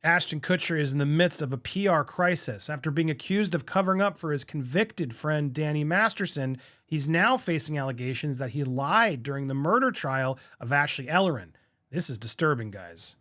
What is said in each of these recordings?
Ashton Kutcher is in the midst of a PR crisis. After being accused of covering up for his convicted friend Danny Masterson, he's now facing allegations that he lied during the murder trial of Ashley Ellerin. This is disturbing, guys.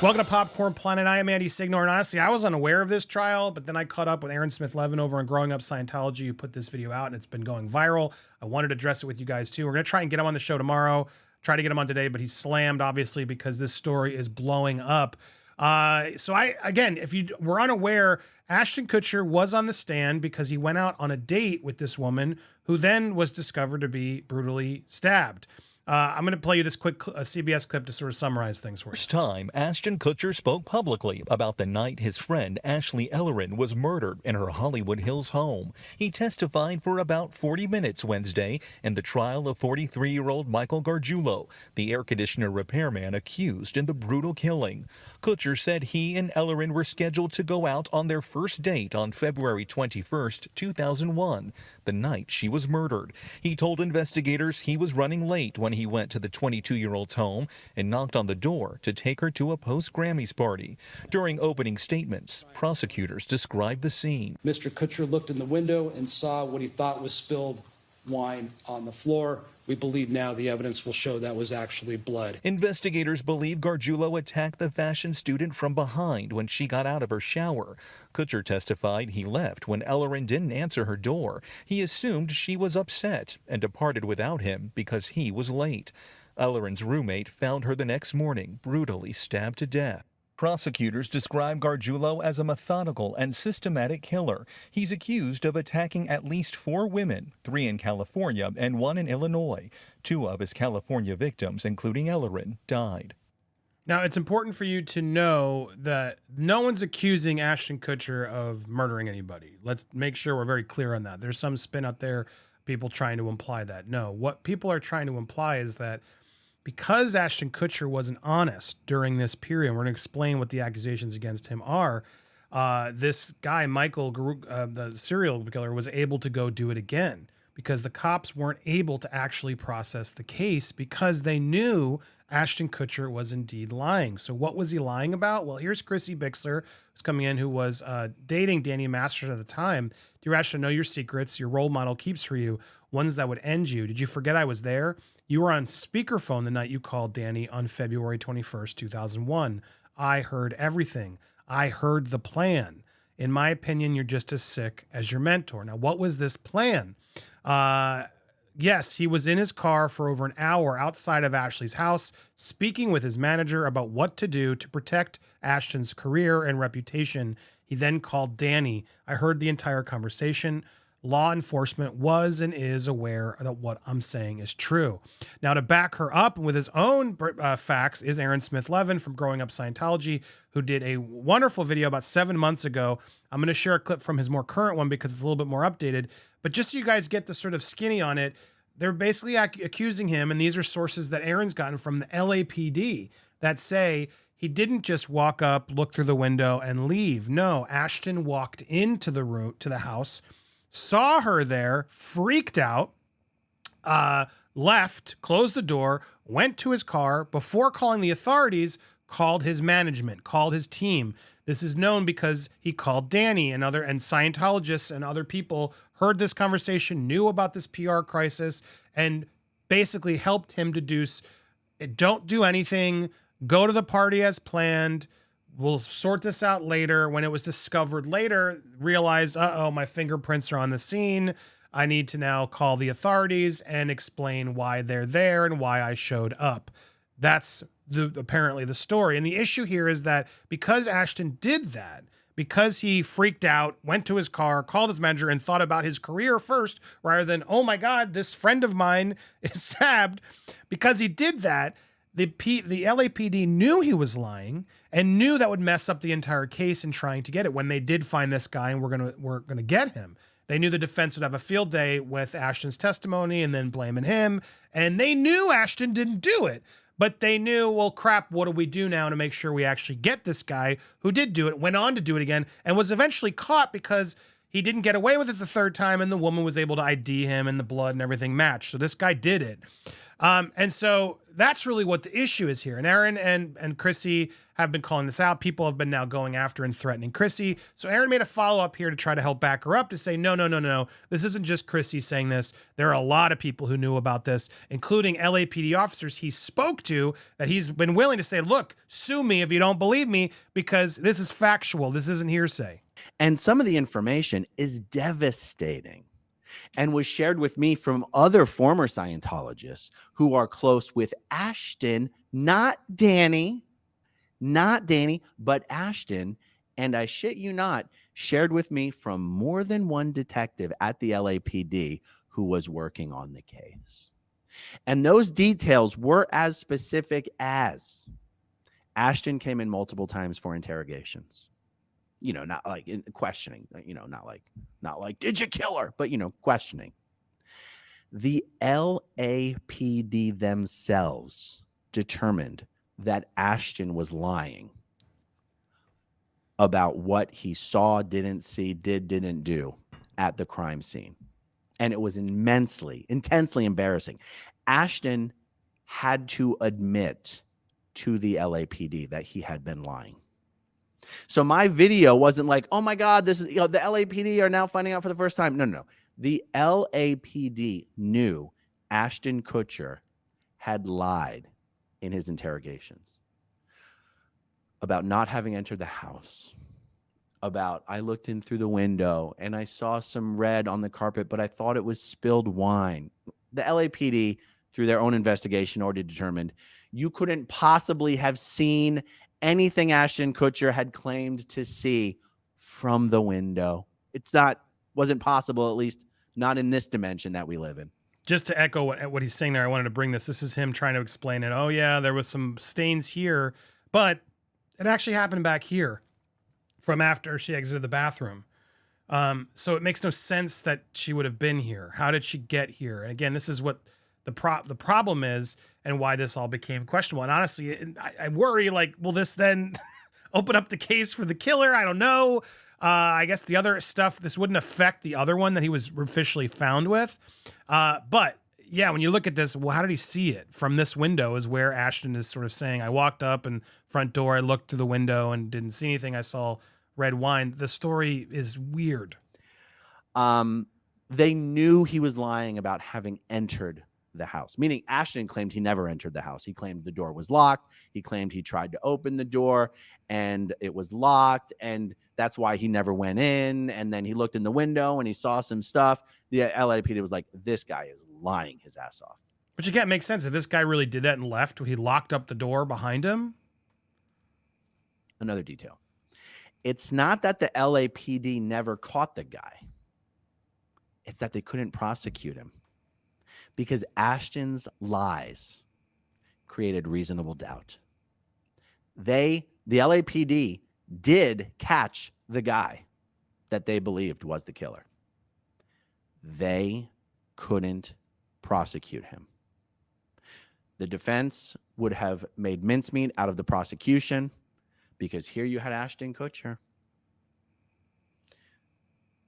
Welcome to Popcorn Planet. I am Andy Signor, and honestly, I was unaware of this trial, but then I caught up with Aaron Smith-Levin over on Growing Up Scientology, who put this video out, and it's been going viral. I wanted to address it with you guys, too. We're going to try and get him on the show tomorrow. Try to get him on today, but he's slammed, obviously, because this story is blowing up. Again, if you were unaware, Ashton Kutcher was on the stand because he went out on a date with this woman who then was discovered to be brutally stabbed. I'm going to play you this quick CBS clip to sort of summarize things for you. First time Ashton Kutcher spoke publicly about the night his friend Ashley Ellerin was murdered in her Hollywood Hills home. He testified for about 40 minutes Wednesday in the trial of 43-year-old Michael Gargiulo, the air conditioner repairman accused in the brutal killing. Kutcher said he and Ellerin were scheduled to go out on their first date on February 21, 2001, the night she was murdered. He told investigators he was running late when he went to the 22-year-old's home and knocked on the door to take her to a post-Grammys party. During opening statements, prosecutors described the scene. Mr. Kutcher looked in the window and saw what he thought was spilled wine on the floor. We believe now the evidence will show that was actually blood. Investigators believe Gargiulo attacked the fashion student from behind when she got out of her shower. Kutcher testified he left when Ellerin didn't answer her door. He assumed she was upset and departed without him because he was late. Ellerin's roommate found her the next morning, brutally stabbed to death. Prosecutors describe Gargiulo as a methodical and systematic killer. He's accused of attacking at least 4 women, 3 in California and 1 in Illinois. 2 of his California victims, including Ellerin, died. Now, it's important for you to know that no one's accusing Ashton Kutcher of murdering anybody. Let's make sure we're very clear on that. There's some spin out there, people trying to imply that. No, what people are trying to imply is that because Ashton Kutcher wasn't honest during this period, we're going to explain what the accusations against him are. This guy, Michael, the serial killer, was able to go do it again because the cops weren't able to actually process the case because they knew Ashton Kutcher was indeed lying. So what was he lying about? Well, here's Chrissy Bixler, who's coming in, who was dating Danny Masterson at the time. Dear Ashton, know your secrets. Your role model keeps for you ones that would end you. Did you forget I was there? You were on speakerphone the night you called Danny on February 21st, 2001. I heard everything. I heard the plan. In my opinion, you're just as sick as your mentor. Now, what was this plan? Yes, he was in his car for over an hour outside of Ashley's house, speaking with his manager about what to do to protect Ashton's career and reputation. He then called Danny. I heard the entire conversation. Law enforcement was and is aware that what I'm saying is true. Now, to back her up with his own facts is Aaron Smith-Levin from Growing Up Scientology, who did a wonderful video about 7 months ago. I'm going to share a clip from his more current one because it's a little bit more updated. But just so you guys get the sort of skinny on it, they're basically accusing him, and these are sources that Aaron's gotten from the LAPD that say he didn't just walk up, look through the window, and leave. No, Ashton walked into the room, to the house, saw her there, freaked out, left, closed the door, went to his car, before calling the authorities, called his management, called his team. This is known because he called Danny and Scientologists and other people heard this conversation, knew about this PR crisis, and basically helped him deduce, don't do anything, go to the party as planned, we'll sort this out later. When it was discovered later, realized, my fingerprints are on the scene. I need to now call the authorities and explain why they're there and why I showed up. That's apparently the story. And the issue here is that because Ashton did that, because he freaked out, went to his car, called his manager, and thought about his career first, rather than, oh my God, this friend of mine is stabbed. Because he did that, the LAPD knew he was lying and knew that would mess up the entire case in trying to get it. When they did find this guy and we're gonna get him, they knew the defense would have a field day with Ashton's testimony and then blaming him. And they knew Ashton didn't do it, but they knew, well, crap, what do we do now to make sure we actually get this guy who did do it, went on to do it again, and was eventually caught because he didn't get away with it the third time and the woman was able to ID him and the blood and everything matched. So this guy did it. And so that's really what the issue is here. And Aaron and Chrissy have been calling this out. People have been now going after and threatening Chrissy. So Aaron made a follow-up here to try to help back her up, to say, no. This isn't just Chrissy saying this. There are a lot of people who knew about this, including LAPD officers he spoke to, that he's been willing to say, look, sue me if you don't believe me, because this is factual. This isn't hearsay. And some of the information is devastating and was shared with me from other former Scientologists who are close with Ashton, not Danny, but Ashton. And I shit you not, shared with me from more than one detective at the LAPD who was working on the case. And those details were as specific as Ashton came in multiple times for interrogations. You know, not like in questioning, you know, not like, did you kill her? But, you know, questioning. The LAPD themselves determined that Ashton was lying about what he saw, didn't see, didn't do at the crime scene. And it was intensely embarrassing. Ashton had to admit to the LAPD that he had been lying. So my video wasn't like, oh my God, this is, you know, the LAPD are now finding out for the first time. No. The LAPD knew Ashton Kutcher had lied in his interrogations about not having entered the house, about I looked in through the window and I saw some red on the carpet, but I thought it was spilled wine. The LAPD, through their own investigation, already determined you couldn't possibly have seen anything Ashton Kutcher had claimed to see from the window. Wasn't possible, at least not in this dimension that we live in. Just to echo what he's saying there, I wanted to bring this. This is him trying to explain it. Oh yeah, there was some stains here, but it actually happened back here from after she exited the bathroom. So it makes no sense that she would have been here. How did she get here? And again, this is what the problem is and why this all became questionable. And honestly, I worry, like, will this then open up the case for the killer? I don't know. I guess the other stuff, this wouldn't affect the other one that he was officially found with. But yeah, when you look at this, well, how did he see it? From this window is where Ashton is sort of saying, I walked up and front door, I looked through the window and didn't see anything. I saw red wine. The story is weird. They knew he was lying about having entered the house, meaning Ashton claimed he never entered the house. He claimed the door was locked. He claimed he tried to open the door and it was locked, and that's why he never went in. And then he looked in the window and he saw some stuff. The LAPD was like, this guy is lying his ass off. Which again makes sense. If this guy really did that and left, he locked up the door behind him. Another detail. It's not that the LAPD never caught the guy. It's that they couldn't prosecute him because Ashton's lies created reasonable doubt. The LAPD did catch the guy that they believed was the killer. They couldn't prosecute him. The defense would have made mincemeat out of the prosecution because here you had Ashton Kutcher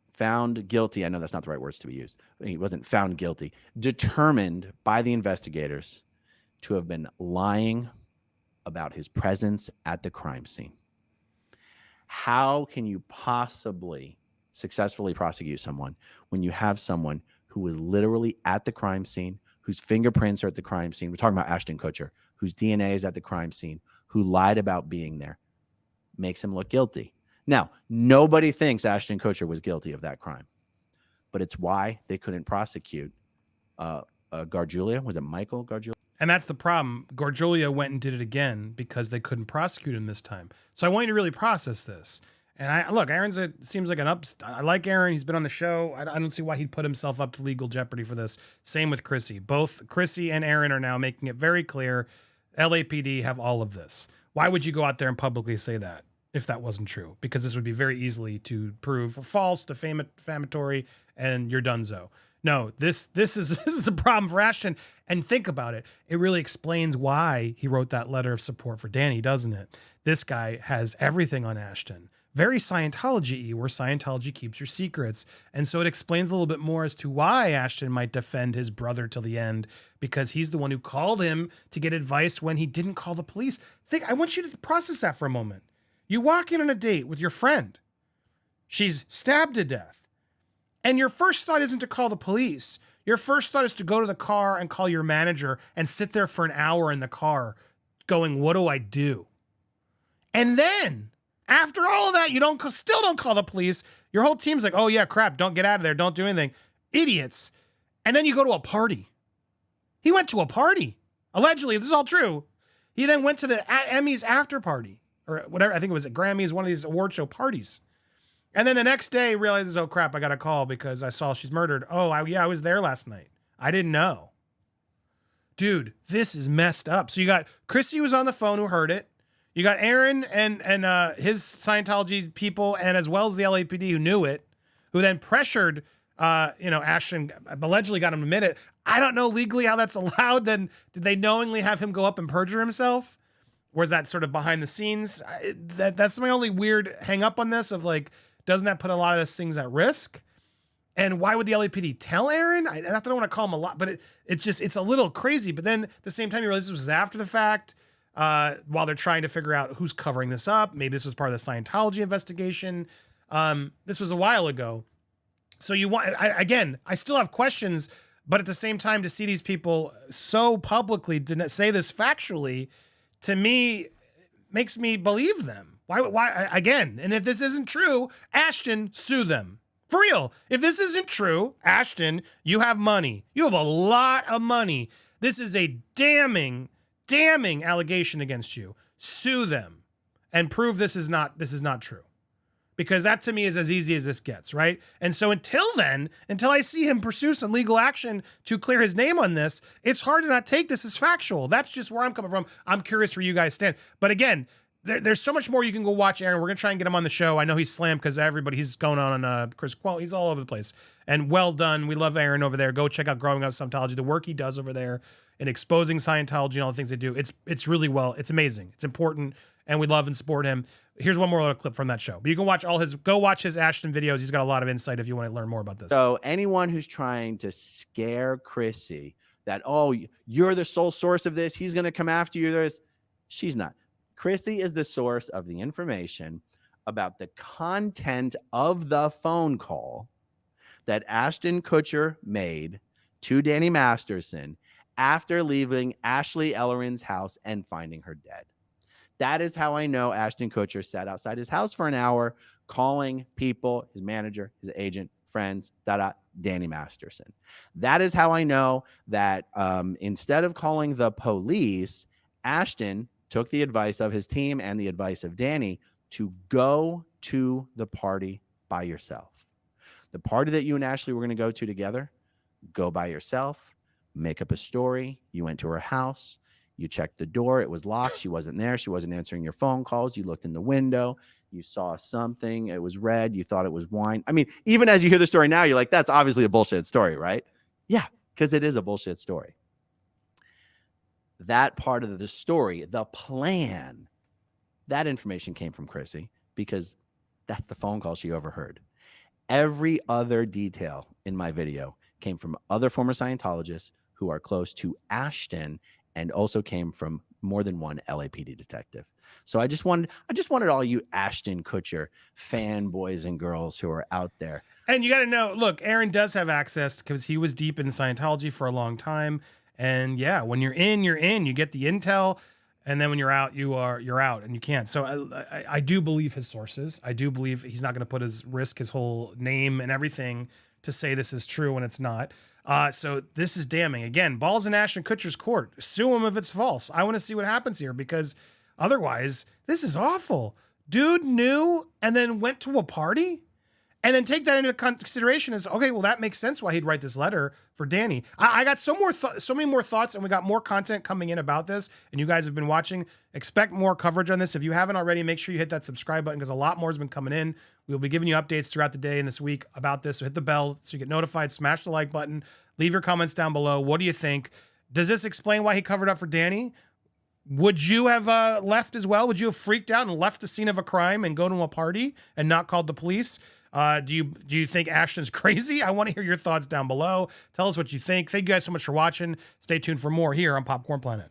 found guilty. I know that's not the right words to be used. He wasn't found guilty. Determined by the investigators to have been lying about his presence at the crime scene. How can you possibly successfully prosecute someone when you have someone who was literally at the crime scene, whose fingerprints are at the crime scene? We're talking about Ashton Kutcher, whose DNA is at the crime scene, who lied about being there, makes him look guilty. Now, nobody thinks Ashton Kutcher was guilty of that crime, but it's why they couldn't prosecute Gargiulo. Was it Michael Gargiulo? And that's the problem. Gargiulo went and did it again because they couldn't prosecute him this time. So I want you to really process this. And Aaron's seems like I like Aaron. He's been on the show. I don't see why he'd put himself up to legal jeopardy for this. Same with Chrissy. Both Chrissy and Aaron are now making it very clear LAPD have all of this. Why would you go out there and publicly say that if that wasn't true? Because this would be very easily to prove false, defamatory, and you're donezo. No, this is a problem for Ashton. And think about it. It really explains why he wrote that letter of support for Danny, doesn't it? This guy has everything on Ashton. very Scientology-y, where Scientology keeps your secrets. And so it explains a little bit more as to why Ashton might defend his brother till the end, because he's the one who called him to get advice when he didn't call the police. I want you to process that for a moment. You walk in on a date with your friend. She's stabbed to death. And your first thought isn't to call the police. Your first thought is to go to the car and call your manager and sit there for an hour in the car going, what do I do? And then after all of that, you still don't call the police. Your whole team's like, oh yeah, crap, don't get out of there. Don't do anything. Idiots. And then you go to a party. He went to a party. Allegedly, this is all true. He then went to the Emmys after party or whatever. I think it was at Grammys, one of these award show parties. And then the next day realizes, oh crap, I got a call because I saw she's murdered. Oh, I was there last night. I didn't know. Dude, this is messed up. So you got Chrissy was on the phone who heard it. You got Aaron and his Scientology people, and as well as the LAPD who knew it, who then pressured, Ashton, allegedly got him to admit it. I don't know legally how that's allowed. Then did they knowingly have him go up and perjure himself? Or is that sort of behind the scenes? That's my only weird hang up on this of like, doesn't that put a lot of these things at risk? And why would the LAPD tell Aaron? I don't want to call him a lot, but it's a little crazy. But then at the same time, you realize this was after the fact, while they're trying to figure out who's covering this up. Maybe this was part of the Scientology investigation. This was a while ago. So I still have questions, but at the same time, to see these people so publicly say this factually, to me, makes me believe them. Why again? And if this isn't true, Ashton, sue them. For real. If this isn't true, Ashton, you have money. You have a lot of money. This is a damning allegation against you. Sue them and prove this is not true. Because that to me is as easy as this gets, right? And so until I see him pursue some legal action to clear his name on this, it's hard to not take this as factual. That's just where I'm coming from. I'm curious where you guys stand. But again, there's so much more you can go watch, Aaron. We're going to try and get him on the show. I know he's slammed because he's going on Chris Quell. He's all over the place. And well done. We love Aaron over there. Go check out Growing Up Scientology, the work he does over there in exposing Scientology and all the things they do. It's really it's amazing. It's important. And we love and support him. Here's one more little clip from that show. But you can go watch his Ashton videos. He's got a lot of insight if you want to learn more about this. So anyone who's trying to scare Chrissy that, oh, you're the sole source of this, he's going to come after you, she's not. Chrissy is the source of the information about the content of the phone call that Ashton Kutcher made to Danny Masterson after leaving Ashley Ellerin's house and finding her dead. That is how I know Ashton Kutcher sat outside his house for an hour calling people, his manager, his agent, friends, Danny Masterson. That is how I know that instead of calling the police, Ashton took the advice of his team and the advice of Danny to go to the party by yourself. The party that you and Ashley were going to go to together, go by yourself, make up a story. You went to her house. You checked the door. It was locked. She wasn't there. She wasn't answering your phone calls. You looked in the window. You saw something. It was red. You thought it was wine. I mean, even as you hear the story now, you're like, that's obviously a bullshit story, right? Yeah, because it is a bullshit story. That part of the story, the plan, that information came from Chrissy because that's the phone call she overheard. Every other detail in my video came from other former Scientologists who are close to Ashton and also came from more than one LAPD detective. So I just wanted all you Ashton Kutcher fanboys and girls who are out there. And you got to know, look, Aaron does have access because he was deep in Scientology for a long time. And yeah, when you're in, you get the intel. And then when you're out, you're out and you can't. So I do believe his sources. I do believe he's not going to put his whole name and everything to say this is true when it's not. So this is damning. Again, ball's in Ashton Kutcher's court. Sue him if it's false. I want to see what happens here because otherwise this is awful. Dude knew and then went to a party and then take that into consideration as, okay, well, that makes sense why he'd write this letter for Danny. I got so many more thoughts and we got more content coming in about this and you guys have been watching. Expect more coverage on this. If you haven't already, make sure you hit that subscribe button because a lot more has been coming in. We'll be giving you updates throughout the day and this week about this. So hit the bell so you get notified. Smash the like button. Leave your comments down below. What do you think? Does this explain why he covered up for Danny? Would you have left as well? Would you have freaked out and left the scene of a crime and go to a party and not called the police? Do you think Ashton's crazy? I want to hear your thoughts down below. Tell us what you think. Thank you guys so much for watching. Stay tuned for more here on Popcorn Planet.